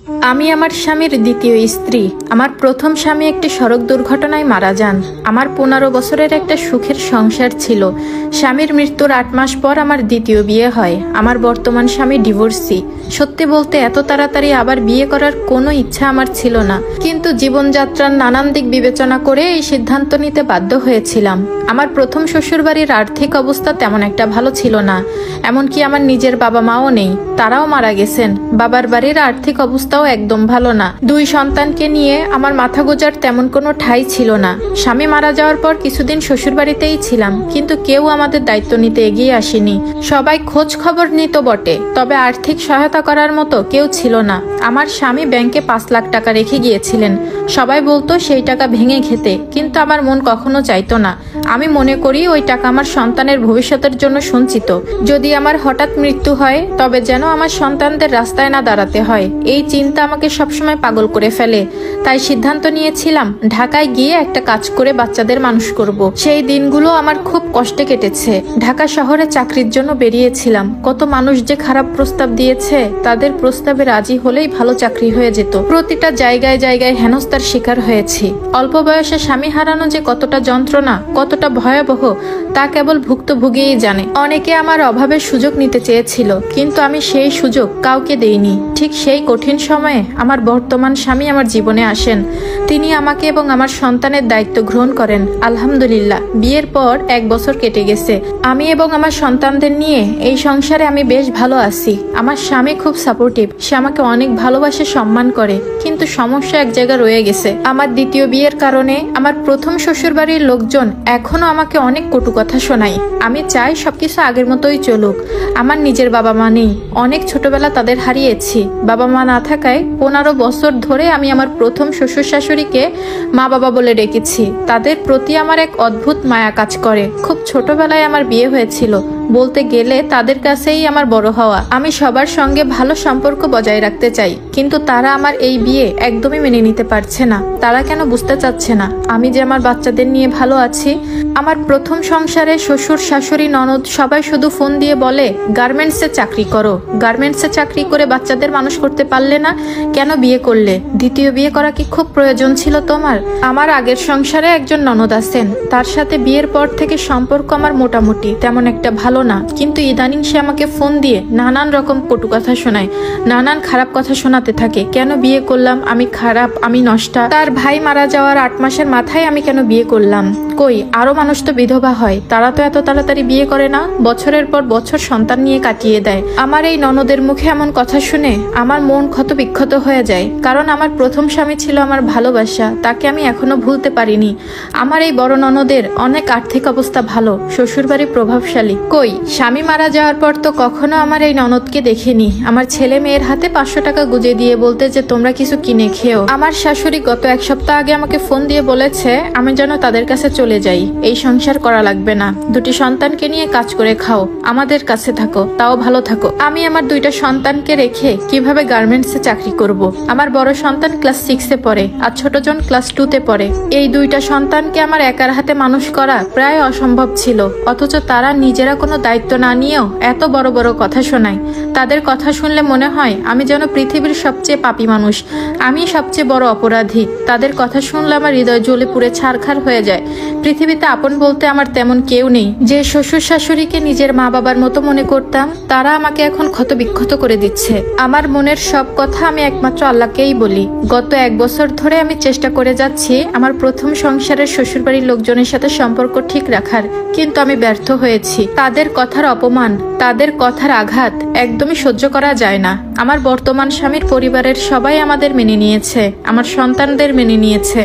আমি আমার স্বামীর দ্বিতীয় স্ত্রী। আমার প্রথম স্বামী একটি সড়ক দুর্ঘটনায় মারা যান। আমার 15 বছরের একটা সুখের সংসার ছিল। স্বামীর মৃত্যুর 8 মাস পর আমার দ্বিতীয় বিয়ে হয়। আমার বর্তমান স্বামী ডিভোর্সি। সত্যি বলতে এত তাড়াতাড়ি আবার বিয়ে করার কোনো ইচ্ছা আমার ছিল না, কিন্তু জীবনযাত্রার নানান দিক বিবেচনা করে এই সিদ্ধান্ত নিতে বাধ্য হয়েছিলাম। আমার প্রথম শ্বশুরবাড়ির আর্থিক অবস্থা তেমন একটা ভালো ছিল না, এমনকি আমার নিজের বাবা মাও নেই, তারাও মারা গেছেন। বাবার বাড়ির আর্থিক অবস্থাও একদম ভালো না। 2 সন্তানকে নিয়ে আমার মাথা গোজার তেমন কোনো ঠাঁই ছিল না। স্বামী মারা যাওয়ার পর কিছুদিন শ্বশুরবাড়িতেই ছিলাম, কিন্তু কেউ আমাদের দায়িত্ব নিতে এগিয়ে আসেনি। সবাই খোঁজ খবর নিত বটে, তবে আর্থিক সহায়তা করার মতো কেউ ছিল না। আমার স্বামী ব্যাংকে 5 লাখ টাকা রেখে গিয়েছিলেন। সবাই বলতো সেই টাকা ভেঙে খেতে, কিন্তু আমার মন কখনো চাইতো না। আমি মনে করি ওই টাকা আমার সন্তানের ভবিষ্যতের জন্য সঞ্চিত। যদি আমার হঠাৎ মৃত্যু হয়, তবে যেন আমার সন্তানদের রাস্তায় না দাঁড়াতে হয়, এই চিন্তা আমাকে সবসময় পাগল করে ফেলে। তাই সিদ্ধান্ত নিয়েছিলাম ঢাকায় গিয়ে একটা কাজ করে বাচ্চাদের মানুষ করব। সেই দিনগুলো আমার খুব কষ্টে কেটেছে। ঢাকা শহরে চাকরির জন্য বেরিয়েছিলাম। কত মানুষ যে খারাপ প্রস্তাব দিয়েছে, তাদের প্রস্তাবে রাজি হলেই ভালো চাকরি হয়ে যেত। প্রতিটা জায়গায় জায়গায় হেনস্থার শিকার হয়েছি। অল্প বয়সে স্বামী হারানো যে কতটা যন্ত্রণা, কতটা ভয়াবহ, তা কেবল ভুক্তভোগীই জানে। অনেকে আমার অভাবের সুযোগ নিতে চেয়েছিল, কিন্তু আমি সেই সুযোগ কাউকে দেইনি। ঠিক সেই কঠিন সময়ে আমার বর্তমান স্বামী আমার জীবনে আসেন। তিনি আমাকে এবং আমার সন্তানের দায়িত্ব গ্রহণ করেন। আলহামদুলিল্লাহ, বিয়ের পর 1 বছর কেটে গেছে। আমি এবং আমার সন্তানদের নিয়ে এই সংসারে আমি বেশ ভালো আছি। আমার স্বামী খুব সাপোর্টিভ, সে আমাকে অনেক ভালোবাসে, সম্মান করে। কিন্তু সমস্যা এক জায়গায় রয়ে গেছে। আমার দ্বিতীয় বিয়ের কারণে আমার প্রথম শ্বশুরবাড়ির লোকজন এখনো আমাকে অনেক কটু কথা শোনায়। আমি চাই সবকিছু আগের মতোই চলুক। আমার নিজের বাবা মা নেই, অনেক ছোটবেলা তাদের হারিয়েছি। বাবা মা না থাকায় 15 বছর ধরে আমি আমার প্রথম শ্বশুর শাশুড়িকে মা বাবা বলে ডেকেছি। তাদের প্রতি আমার এক অদ্ভুত মায়া কাজ করে। খুব ছোটবেলায় আমার বিয়ে হয়েছিল, বলতে গেলে তাদের কাছেই আমার বড় হওয়া। আমি সবার সঙ্গে ভালো সম্পর্ক বজায় রাখতে চাই, কিন্তু তারা আমার এই বিয়ে একদমই মেনে নিতে পারছে না। তারা কেন বুঝতে চাচ্ছে না আমি যে আমার বাচ্চাদের নিয়ে ভালো আছি। আমার প্রথম সংসারে শ্বশুর শাশুড়ি ননদ সবাই শুধু ফোন দিয়ে বলে, গার্মেন্টসে চাকরি করো, গার্মেন্টসে চাকরি করে বাচ্চাদের মানুষ করতে পারলে না, কেন বিয়ে করলে? দ্বিতীয় বিয়ে করা কি খুব প্রয়োজন ছিল তোমার? আমার আগের সংসারে একজন ননদ আছেন, তার সাথে বিয়ের পর থেকে সম্পর্ক আমার মোটামুটি, তেমন একটা ভালো না। কিন্তু ইদানিং সে আমাকে ফোন দিয়ে নানান রকম কটু কথা শোনায়, নানান খারাপ কথা শোনাতে থাকে। কেন বিয়ে করলাম, আমি খারাপ, আমি নষ্টা। তার ভাই মারা যাওয়ার 8 মাসের মাথায় আমি কেন বিয়ে করলাম? কই, আরো মানুষ তো বিধবা হয়, তারা তো এত তাড়াতাড়ি বিয়ে করে না, বছরের পর বছর সন্তান নিয়ে কাটিয়ে দেয়। আমার এই ননদের মুখে এমন কথা শুনে আমার মন ক্ষত বিক্ষত হয়ে যায়, কারণ আমার প্রথম স্বামী ছিল আমার ভালোবাসা, তাকে আমি এখনো ভুলতে পারিনি। আমার এই বড় ননদের অনেক আর্থিক অবস্থা ভালো, শ্বশুরবাড়ি প্রভাবশালী। কই, স্বামী মারা যাওয়ার পর তো কখনো আমার এই ননদকে দেখিনি। আমার ছেলে মেয়ের হাতে 500 টাকা গুজে দিয়ে বলতে যে তোমরা কিছু কিনে খেও। আমার শাশুড়ি গত 1 সপ্তাহ আগে আমাকে ফোন দিয়ে বলেছে আমি যেন তাদের কাছে চলে যাই, এই সংসার করা লাগবে না, 2টি সন্তানকে নিয়ে কাজ করে খাও, আমাদের কাছে থাকো, তাও ভালো থাকো। আমি আমার 2টা সন্তানকে রেখে কিভাবে গার্মেন্টসে চাকরি করব? আমার বড় সন্তান ক্লাস 6-এ পড়ে আর ছোটজন ক্লাস 2-তে পড়ে। এই 2টা সন্তানকে আমার একার হাতে মানুষ করা প্রায় অসম্ভব ছিল, অথচ তারা নিজেরা কোনো দায়িত্ব না নিয়েও এত বড় বড় কথা শোনায়। তাদের কথা শুনলে মনে হয় আমি যেন পৃথিবীর সবচেয়ে পাপী মানুষ, আমি সবচেয়ে বড় অপরাধী। তাদের কথা শুনলে আমার হৃদয় জ্বলে পুড়ে ছারখার হয়ে যায়। পৃথিবীতে আপন বলতে আমার তেমন কেউ নেই। যে শ্বশুর শাশুড়িকে নিজের মা বাবার মতো মনে করতাম, তারা আমাকে এখন ক্ষত বিক্ষত করে দিচ্ছে। আমার মনের সব কথা আমি একমাত্র আল্লাহকেই বলি। গত 1 বছর ধরে আমি চেষ্টা করে যাচ্ছি আমার প্রথম সংসারের শ্বশুরবাড়ির লোকজনের সাথে সম্পর্ক ঠিক রাখার, কিন্তু আমি ব্যর্থ হয়েছি। তাদের কথার অপমান, তাদের কথার আঘাত একদমই সহ্য করা যায় না। আমার বর্তমান স্বামীর পরিবারের সবাই আমাদের মেনে নিয়েছে, আমার সন্তানদের মেনে নিয়েছে।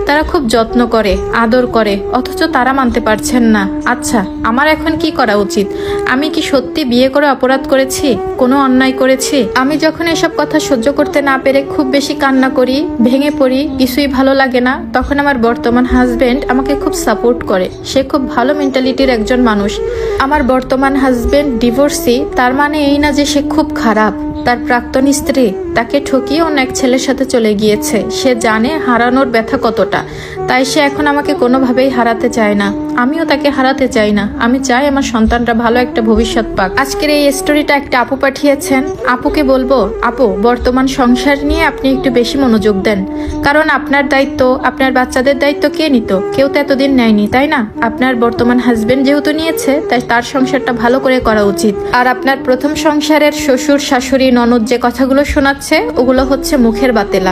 তারা খুব যত্ন করে, আদর করে, অথচ তারা মানতে পারছেন না। আচ্ছা, আমার এখন কি করা উচিত? আমি কি সত্যি বিয়ে করে অপরাধ করেছি, কোনো অন্যায় করেছি? আমি যখন এসব কথা সহ্য করতে না পেরে খুব বেশি কান্না করি, ভেঙে পড়ি, কিছুই ভালো লাগে না, তখন আমার বর্তমান হাজবেন্ড আমাকে খুব সাপোর্ট করে। সে খুব ভালো মেন্টালিটির একজন মানুষ। আমার বর্তমান হাজবেন্ড ডিভোর্সি, তার মানে এই না যে সে খুব খারাপ। তার প্রাক্তন স্ত্রী তাকে ঠকিয়ে অন্য এক ছেলের সাথে চলে গিয়েছে। সে জানে হারানোর ব্যথা কতটা, তাই সে এখন আমাকে কোনোভাবেই হারাতে চায় না, আমিও তাকে হারাতে চাই না। আমি চাই আমার সন্তানরা ভালো একটা ভবিষ্যৎ পাক। আজকের এই স্টোরিটা একটা আপু পাঠিয়েছেন। আপুকে বলবো, আপু বর্তমান সংসার নিয়ে আপনি একটু বেশি মনোযোগ দেন, কারণ আপনার দায়িত্ব, আপনার বাচ্চাদের দায়িত্ব কে নিত? কেউ তো এতদিন নেয়নি, তাই না? আপনার বর্তমান হাজবেন্ড যেহেতু নিয়েছে, তাই তার সংসারটা ভালো করে করা উচিত। আর আপনার প্রথম সংসারের শ্বশুর শাশুড়ি ননদ যে কথাগুলো শোনাচ্ছে, ওগুলো হচ্ছে মুখের বাতেলা।